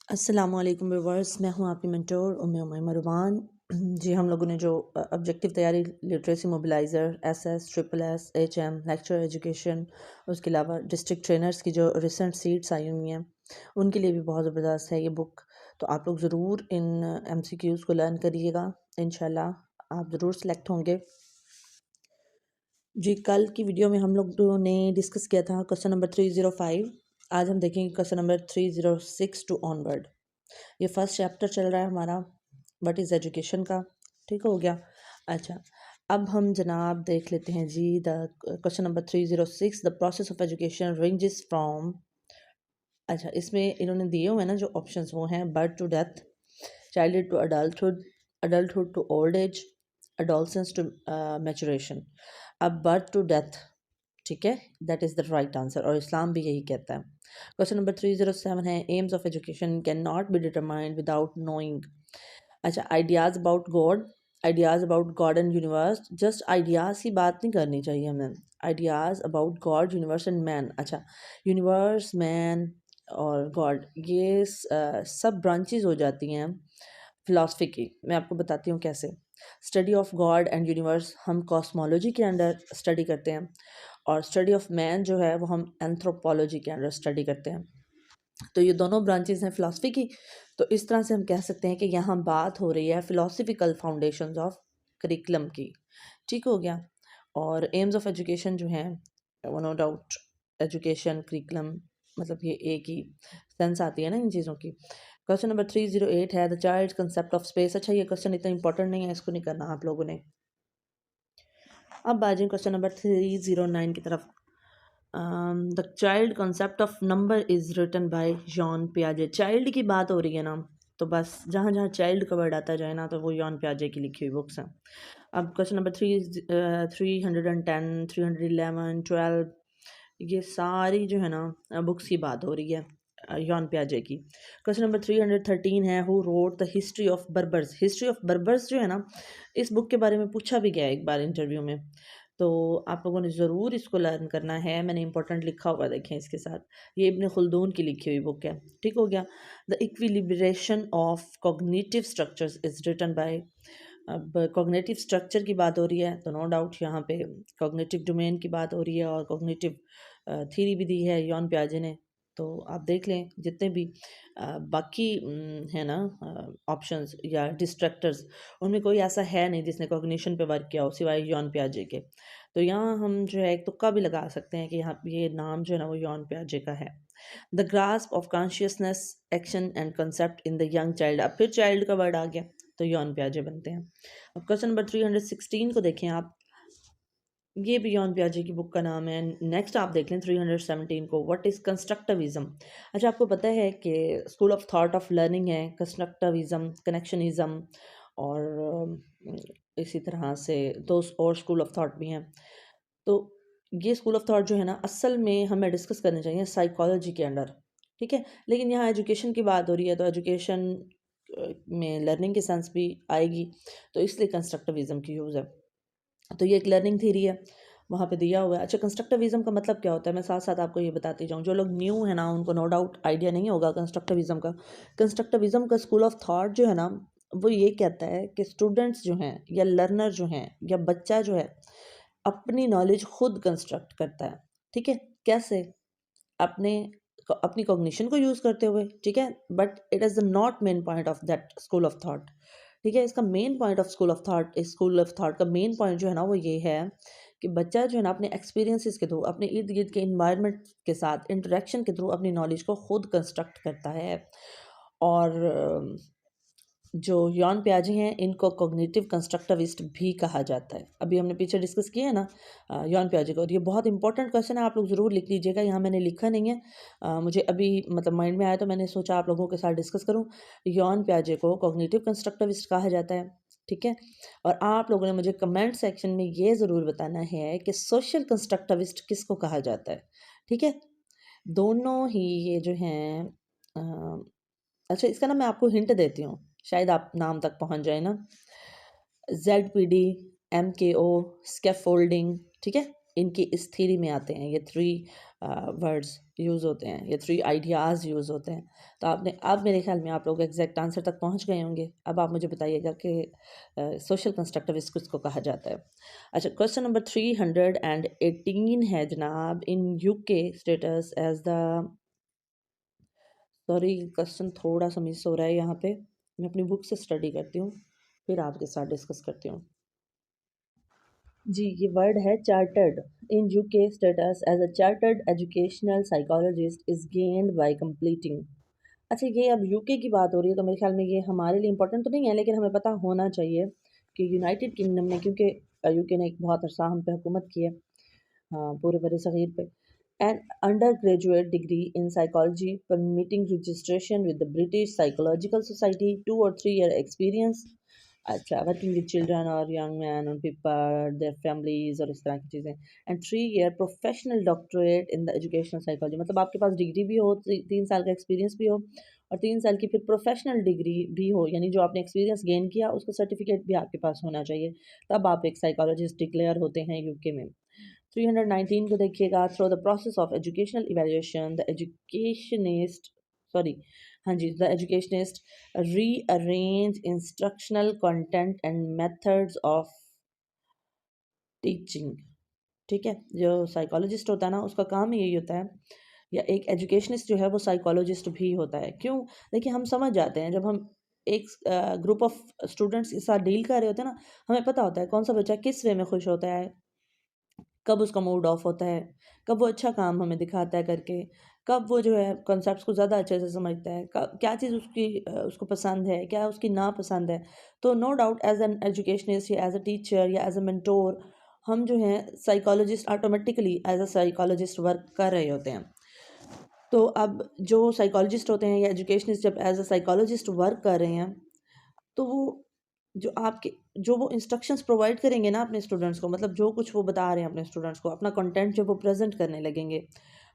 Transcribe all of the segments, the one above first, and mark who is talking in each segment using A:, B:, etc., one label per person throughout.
A: अस्सलामुअलैकुम व्यूवर्स, मैं हूं आपकी मेंटोर उम्मे रुमान। जी, हम लोगों ने जो ऑब्जेक्टिव तैयारी literacy mobilizer SS triple S HM lecture education, उसके अलावा डिस्ट्रिक्ट ट्रेनर्स की जो रिसेंट सीट्स आई हुई हैं उनके लिए भी बहुत ज़बरदस्त है ये बुक। तो आप लोग ज़रूर इन एमसीक्यूज़ को लर्न करिएगा, इंशाल्लाह आप ज़रूर सेलेक्ट होंगे। जी, कल की वीडियो में हम लोगों ने डिस्कस किया था क्वेश्चन नंबर 305। आज हम देखेंगे क्वेश्चन नंबर 306 टू ऑनवर्ड। ये फर्स्ट चैप्टर चल रहा है हमारा व्हाट इज़ एजुकेशन का। ठीक हो गया। अच्छा, अब हम जनाब देख लेते हैं जी the question number 306 the process of education ranges from. अच्छा, इसमें इन्होंने दिए हुए हैं ना जो ऑप्शंस, वो हैं birth to death, childhood to adulthood, adulthood to old age, adolescence to maturation. अब बर्थ टू डेथ, ठीक है, that is the right answer और इस्लाम भी यही कहता है। क्वेश्चन नंबर 307 है aims of education can not be determined without knowing. अच्छा, ideas about God and universe, just ideas की बात नहीं करनी चाहिए हमें, ideas about God universe and man. अच्छा, यूनिवर्स, मैन और गॉड, ये सब ब्रांचेज हो जाती हैं फ़िलासफ़ी की। मैं आपको बताती हूँ कैसे। Study of God and universe हम कॉस्मोलॉजी के अंडर स्टडी करते हैं, और स्टडी ऑफ मैन जो है वो हम एंथ्रोपोलॉजी के अंडर स्टडी करते हैं। तो ये दोनों ब्रांचेस हैं फ़िलासफ़ी की। तो इस तरह से हम कह सकते हैं कि यहाँ बात हो रही है फ़िलासफ़िकल फाउंडेशंस ऑफ करिकुलम की। ठीक हो गया। और एम्स ऑफ एजुकेशन जो हैं, नो डाउट एजुकेशन करिकुलम मतलब ये एक ही सेंस आती है ना इन चीज़ों की। क्वेश्चन नंबर 308 है the child concept of space. अच्छा, ये क्वेश्चन इतना इंपॉर्टेंट नहीं है, इसको नहीं करना आप लोगों ने। अब आ जाए क्वेश्चन नंबर 309 की तरफ। The child concept of number is written by John पियाजे। चाइल्ड की बात हो रही है ना, तो बस जहाँ जहाँ चाइल्ड का वर्ड आता जाए ना, तो वो जॉन पियाजे की लिखी हुई बुक्स हैं। अब क्वेश्चन नंबर 310, 311, 12, ये सारी जो है ना बुक्स की बात हो रही है जॉन पियाजे की। क्वेश्चन नंबर 313 है who wrote the history of Berbers. History of Berbers जो है ना, इस बुक के बारे में पूछा भी गया एक बार इंटरव्यू में, तो आप लोगों ने ज़रूर इसको लर्न करना है। मैंने इंपॉर्टेंट लिखा हुआ, देखें इसके साथ, ये इब्न खुल्दून की लिखी हुई बुक है। ठीक हो गया। The equilibration of cognitive structures is written by. अब कॉग्निटिव स्ट्रक्चर की बात हो रही है, तो नो डाउट यहाँ पे कॉग्निटिव डोमेन की बात हो रही है, और कॉग्निटिव थ्योरी भी दी है यॉन पियाजे ने। तो आप देख लें जितने भी बाकी है ना ऑप्शंस या डिस्ट्रैक्टर्स, उनमें कोई ऐसा है नहीं जिसने कॉग्निशन पे वर्क किया हो सिवाय यॉन पियाजे के। तो यहाँ हम जो है एक तुक्का भी लगा सकते हैं कि यहाँ ये नाम जो है ना वो यॉन पियाजे का है। The grasp of consciousness, action and concept in the young child. अब फिर चाइल्ड का वर्ड आ गया, तो यॉन पियाजे बनते हैं। अब क्वेश्चन नंबर 316 को देखें आप, ये भी यॉन पियाजे की बुक का नाम है। नेक्स्ट आप देख लें 317 को, व्हाट इज़ कंस्ट्रक्टिविज्म। अच्छा, आपको पता है कि school of thought of learning है कंस्ट्रक्टिविज्म, कनेक्शनिज्म, और इसी तरह से दो और स्कूल ऑफ थॉट भी हैं। तो ये स्कूल ऑफ थॉट जो है ना, असल में हमें डिस्कस करने चाहिए साइकोलॉजी के अंडर। ठीक है, लेकिन यहाँ एजुकेशन की बात हो रही है, तो एजुकेशन में लर्निंग की सेंस भी आएगी, तो इसलिए कंस्ट्रक्टिविज्म की यूज़ है। तो ये एक लर्निंग थ्योरी है, वहाँ पे दिया हुआ है। अच्छा, कंस्ट्रक्टिविज्म का मतलब क्या होता है, मैं साथ साथ आपको ये बताती जाऊँ। जो लोग न्यू है ना, उनको नो डाउट आइडिया नहीं होगा कंस्ट्रक्टिविज्म का। कंस्ट्रक्टिविज्म का स्कूल ऑफ थॉट जो है ना, वो ये कहता है कि स्टूडेंट्स जो हैं या लर्नर जो हैं या बच्चा जो है, अपनी नॉलेज खुद कंस्ट्रक्ट करता है। ठीक है, कैसे? अपने अपनी कॉग्निशन को यूज़ करते हुए। ठीक है, but it is the not main point of that school of thought. ठीक है, इसका main point of school of thought का मेन पॉइंट जो है ना वो ये है कि बच्चा जो है ना अपने एक्सपीरियंसेस के थ्रू, अपने इर्द गिर्द के इन्वायरमेंट के साथ इंटरेक्शन के थ्रू अपनी नॉलेज को खुद कंस्ट्रक्ट करता है। और जो यॉन पियाजे हैं इनको कॉग्निटिव कंस्ट्रक्टिविस्ट भी कहा जाता है। अभी हमने पीछे डिस्कस किया है ना यॉन पियाजे को, और ये बहुत इंपॉर्टेंट क्वेश्चन है, आप लोग ज़रूर लिख लीजिएगा। यहाँ मैंने लिखा नहीं है, मुझे अभी मतलब माइंड में आया तो मैंने सोचा आप लोगों के साथ डिस्कस करूँ। यॉन पियाजे को कॉग्निटिव कंस्ट्रक्टिविस्ट कहा जाता है। ठीक है, और आप लोगों ने मुझे कमेंट सेक्शन में ये ज़रूर बताना है कि सोशल कंस्ट्रक्टिविस्ट किसको कहा जाता है। ठीक है, दोनों ही ये जो हैं अच्छा, इसका ना मैं आपको हिंट देती हूँ, शायद आप नाम तक पहुँच जाए ना। ZPD, MKO, स्कैफोल्डिंग, ठीक है, इनकी इस थ्योरी में आते हैं ये थ्री वर्ड्स। यूज़ होते हैं, ये 3 आइडियाज़ यूज़ होते हैं। तो आपने अब मेरे ख्याल में आप लोग एग्जैक्ट आंसर तक पहुंच गए होंगे। अब आप मुझे बताइएगा कि सोशल कंस्ट्रक्टिविस्ट किसको कहा जाता है। अच्छा, क्वेश्चन नंबर 318 है जनाब, in UK status as the, sorry question थोड़ा सा मिस हो रहा है यहाँ पे, मैं अपनी बुक से स्टडी करती हूँ फिर आपके साथ डिस्कस करती हूँ। जी, ये वर्ड है chartered. In UK status as a chartered educational psychologist is gained by completing. अच्छा, ये अब यूके की बात हो रही है तो मेरे ख्याल में ये हमारे लिए इंपॉर्टेंट तो नहीं है, लेकिन हमें पता होना चाहिए कि यूनाइटेड किंगडम में, क्योंकि यूके ने एक बहुत अरसा हम पे हुकूमत की है, हाँ, पूरे बड़े सग़ीर पे। An undergraduate degree in psychology permitting registration with the British Psychological Society, 2 or 3 year experience. अच्छा, वर्किंग विद चिल्ड्रन और यंग मैन और पीपल देयर फैमिलीज और इस तरह की चीज़ें। And 3 year professional doctorate in the educational psychology, मतलब आपके पास डिग्री भी हो, 3 साल का एक्सपीरियंस भी हो, और 3 साल की फिर प्रोफेशनल डिग्री भी हो, यानी जो आपने एक्सपीरियंस गेन किया उसका सर्टिफिकेट भी आपके पास होना चाहिए, तब आप एक साइकोलॉजिस्ट डिक्लेयर होते हैं यूके में। 319 को देखिएगा, through the process of educational evaluation the educationist, sorry, हाँ जी, the educationist rearrange instructional content and methods of teaching. ठीक है, जो साइकोलॉजिस्ट होता है ना, उसका काम ही यही होता है, या एक एजुकेशनिस्ट जो है वो साइकोलॉजिस्ट भी होता है। क्यों? देखिए, हम समझ जाते हैं जब हम एक ग्रुप ऑफ स्टूडेंट्स के साथ डील कर रहे होते हैं ना, हमें पता होता है कौन सा बच्चा किस वे में खुश होता है, कब उसका मूड ऑफ होता है, कब वो अच्छा काम हमें दिखाता है करके, कब वो जो है कॉन्सेप्ट्स को ज़्यादा अच्छे से समझता है, कब क्या चीज़ उसकी उसको पसंद है, क्या उसकी नापसंद है। तो no doubt as an educationist या एज अ टीचर या एज अ मेंटोर, हम जो हैं psychologist automatically as a psychologist work कर रहे होते हैं। तो अब जो साइकोलॉजिस्ट होते हैं या एजुकेशनिस्ट जब एज अ साइकोलॉजिस्ट वर्क कर रहे हैं, तो वो जो आपके जो वो इंस्ट्रक्शंस प्रोवाइड करेंगे ना अपने स्टूडेंट्स को, मतलब जो कुछ वो बता रहे हैं अपने स्टूडेंट्स को, अपना कंटेंट जब वो प्रेजेंट करने लगेंगे,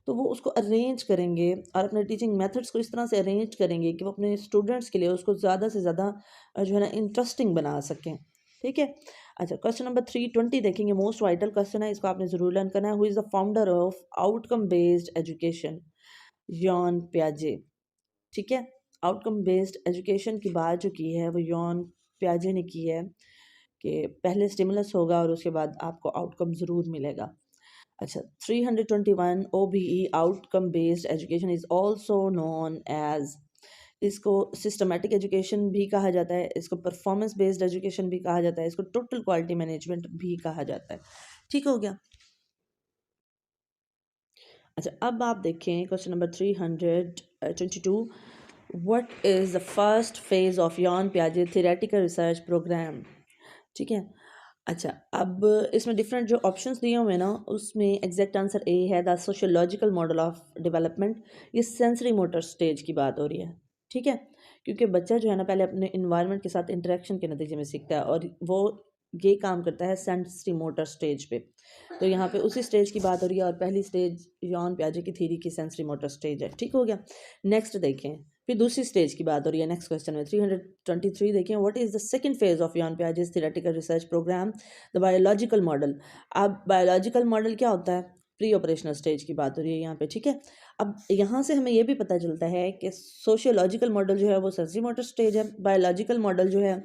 A: तो वो उसको अरेंज करेंगे और अपने टीचिंग मेथड्स को इस तरह से अरेंज करेंगे कि वो अपने स्टूडेंट्स के लिए उसको ज़्यादा से ज़्यादा जो है ना इंटरेस्टिंग बना सकें। ठीक है। अच्छा, क्वेश्चन नंबर 320 देखेंगे, मोस्ट वाइटल क्वेश्चन है, इसको आपने ज़रूर लर्न करना है। Who is the founder of outcome based education? Jean प्याजे। ठीक है, आउटकम बेस्ड एजुकेशन की बात जो की है वो यॉन प्याजे ने की है, कि पहले स्टिमुलस होगा और उसके बाद आपको आउटकम ज़रूर मिलेगा। अच्छा, 321 OBE outcome based education is also known as, इसको सिस्टमेटिक एजुकेशन भी कहा जाता है, इसको परफॉर्मेंस बेस्ड एजुकेशन भी कहा जाता है, इसको टोटल क्वालिटी मैनेजमेंट भी कहा जाता है। ठीक हो गया। अच्छा, अब आप देखें question number 322, what is the first phase of Jean पियाजे थ्योरेटिकल रिसर्च प्रोग्राम? ठीक है। अच्छा, अब इसमें डिफरेंट जो ऑप्शंस दिए हुए हैं ना, उसमें एग्जैक्ट आंसर ए है, the sociological model of development. ये सेंसरी मोटर स्टेज की बात हो रही है। ठीक है, क्योंकि बच्चा जो है ना पहले अपने इन्वायरमेंट के साथ इंटरेक्शन के नतीजे में सीखता है, और वो ये काम करता है सेंसरी मोटर स्टेज पे। तो यहाँ पे उसी स्टेज की बात हो रही है, और पहली स्टेज यॉन प्याजे की थ्योरी की सेंसरी मोटर स्टेज है। ठीक हो गया। नेक्स्ट देखें, फिर दूसरी स्टेज की बात हो रही है नेक्स्ट क्वेश्चन में। 323 देखें, what is the second phase of Jean Piaget's theoretical research programme? The biological model. अब बायोलॉजिकल मॉडल क्या होता है? प्री ऑपरेशनल स्टेज की बात हो रही है यहाँ पे। ठीक है, अब यहाँ से हमें ये भी पता चलता है कि सोशियोलॉजिकल मॉडल जो है वो सेंसरी मोटर स्टेज है, बायोलॉजिकल मॉडल जो है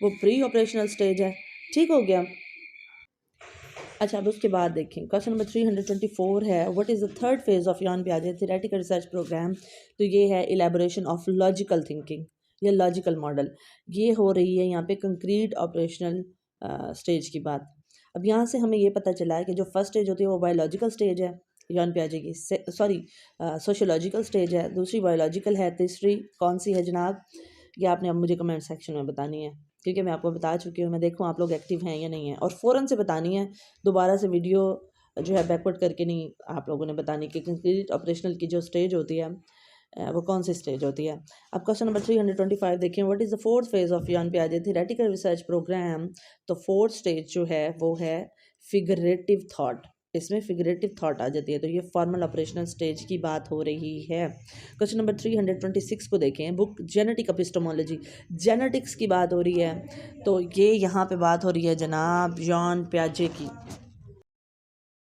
A: वो प्री ऑपरेशनल स्टेज है। ठीक हो गया। अच्छा, अब उसके बाद देखें, क्वेश्चन नंबर 324 है, what is the third phase of Jean पियाजे थ्योरेटिकल रिसर्च प्रोग्राम? तो ये है इलेबोरेशन ऑफ लॉजिकल थिंकिंग या लॉजिकल मॉडल। ये हो रही है यहाँ पे कंक्रीट ऑपरेशनल स्टेज की बात। अब यहाँ से हमें ये पता चला है कि जो फर्स्ट स्टेज होती है वो बायोलॉजिकल स्टेज है यॉन पियाजे की, सॉरी सोशियोलॉजिकल स्टेज है, दूसरी बायोलॉजिकल है, तीसरी कौन सी है जनाब? ये आपने अब मुझे कमेंट सेक्शन में बतानी है, क्योंकि मैं आपको बता चुकी हूँ। मैं देखूँ आप लोग एक्टिव हैं या नहीं है, और फ़ौरन से बतानी है, दोबारा से वीडियो जो है बैकवर्ड करके नहीं आप लोगों ने बतानी कि कंक्रीट ऑपरेशनल की जो स्टेज होती है वो कौन सी स्टेज होती है। अब क्वेश्चन नंबर 325 देखें, what is the fourth phase of Jean पियाजे थ्योरेटिकल रिसर्च प्रोग्राम? तो फोर्थ स्टेज जो है वो है फिगरेटिव थाट। इसमें फिगरेटिव थाट आ जाती है, तो ये फॉर्मल ऑपरेशनल स्टेज की बात हो रही है। क्वेश्चन नंबर 326 को देखें, बुक जेनेटिक एपिस्टेमोलॉजी, जेनेटिक्स की बात हो रही है, तो ये यहाँ पे बात हो रही है जनाब यॉन पियाजे की।